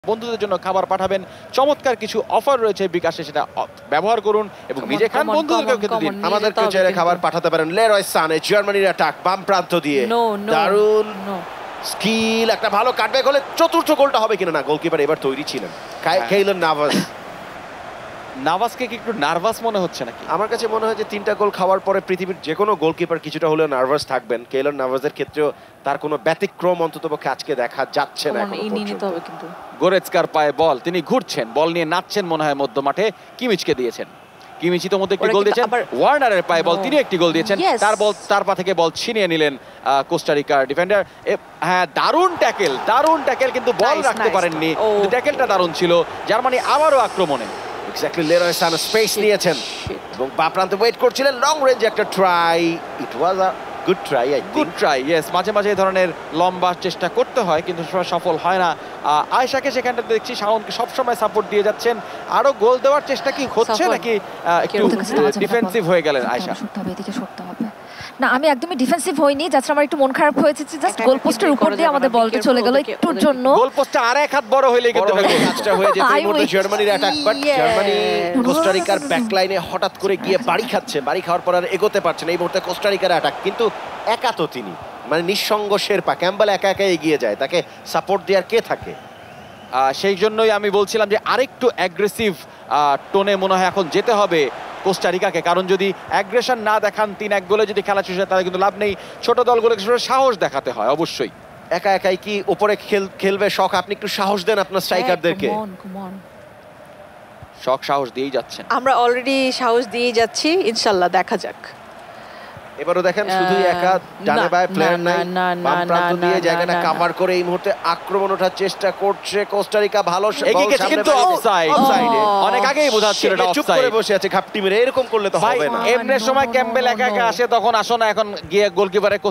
বন্ধুদের জন্য খাবার পাঠাবেন, চমৎকার কিছু অফার রয়েছে বিকাশে, সেটা ব্যবহার করুন এবং নিজে খান, বন্ধুদেরকেও খেতে দিন। আমাদেরকে চাইলে খাবার পাঠাতে পারেন। লেরয় সানে জার্মানির অ্যাটাক বাম প্রান্ত দিয়ে দারুণ স্কিল, একটা ভালো কাটব্যাক হলে চতুর্থ গোলটা হবে কিনা। না, গোলকিপার এবার তৈরি ছিলেন। কেইলর নাভাস, নাভাসকে কি একটু নার্ভাস মনে হচ্ছে নাকি? আমার কাছে মনে হয় যে 3টা গোল খাওয়ার পরে পৃথিবীর যে কোনো গোলকিপার কিছুটা হলেও নার্ভাস থাকবেন। কেইলর নাভাসের ক্ষেত্রেও তার কোনো ব্যতিক্রম অন্ততপক্ষে আজকে দেখা যাচ্ছে না এখনো পর্যন্ত। গোরেৎস্কার পায়ে বল, তিনি ঘুরছেন, বল নিয়ে নাচছেন মনে হয় মধ্য মাঠে, কিমিচকে দিয়েছেন। কিমিচি তো মধ্যে একটি গোল দিয়েছেন, ওয়ার্নারের পায়ে বল, তিনি একটি গোল দিয়েছেন। তার পা থেকে বল ছিনিয়ে নিলেন কোস্টারিকার ডিফেন্ডার। হ্যাঁ, দারুণ ট্যাকেল, কিন্তু বল রাখতে পারেননি। ট্যাকেলটা দারুণ ছিল। জার্মানি আবারও আক্রমণে। এক্স্যাক্টলি, লেরয় সানে স্পেস নিয়েছেন এবং বা প্রান্তে ওয়েট করছিলেন। লং রেঞ্জে একটা try, it was a good try. Yes, মাঝে মাঝে এই ধরনের লম্বা চেষ্টা করতে হয়, কিন্তু সফল হয় না। আয়েশাকে সেখানটাতে দেখছি শাওনকে সবসময় সাপোর্ট দিয়ে যাচ্ছেন। আরো গোল দেওয়ার চেষ্টা কি হচ্ছে নাকি একটু ডিফেন্সিভ হয়ে গেলেন আয়েশা? এদিকে সরতে হবে না, আমি একদমই ডিফেন্সিভ হইনি, জাস্ট আমার একটু মন খারাপ হয়েছে যে জাস্ট গোল পোস্টের উপর দিয়ে আমাদের বলটা চলে গেল একটুর জন্য। গোল পোস্টে আর এক হাত বড় হইলেই কিন্তু ম্যাচটা হয়ে যেত। এই মুহূর্তে জার্মানির অ্যাটাক, বাট জার্মানি কোস্টারিকার ব্যাকলাইনে হঠাৎ করে গিয়ে বাড়ি খাচ্ছে। বাড়ি খাওয়ার পর আর এগোতে পারছে না। এই মুহূর্তে কোস্টারিকার অ্যাটাক, কিন্তু একা তো তিনি, মানে নিঃসঙ্গ শেরপা ক্যাম্বেল একা একা এগিয়ে যায়, তাকে সাপোর্ট দেওয়ার কে থাকে? সেই জন্যই আমি বলছিলাম যে আরেকটু অ্যাগ্রেসিভ টোনে মনে হয় এখন যেতে হবে কোস্টারিকাকে। কারণ যদি অ্যাগ্রেশন না দেখান, 3-1 গোলে যদি খেলা শেষ হয় তাহলে কিন্তু লাভ নেই। ছোট দলগুলোকে সাহস দেখাতে হয় অবশ্যই। একা একাই কি উপরে খেলবে শখ? আপনি একটু সাহস দেন আপনার স্ট্রাইকারদেরকে। শখ সাহস দিয়েই যাচ্ছেন। আমরা অলরেডি সাহস দিয়ে যাচ্ছি, ইনশাআল্লাহ দেখা যাক। এবারও দেখেন শুধু একা ডানে বায়ে প্লেয়ার নাই, বাম প্রান্ত দিয়ে জায়গাটা কভার করে এই মুহূর্তে আক্রমণ ওঠার চেষ্টা করছে কোস্টারিকা। ভালো এগিয়ে গেছে কিন্তু অফসাইডে, অনেক আগেই বোঝাচ্ছিল এটা চুপ করে বসে আছে। খাপটি মেরে এরকম করলে তো হবে না। এমনের সময় ক্যাম্বেল একা একা আসে, তখন আসো না এখন গিয়ে গোলকিপারের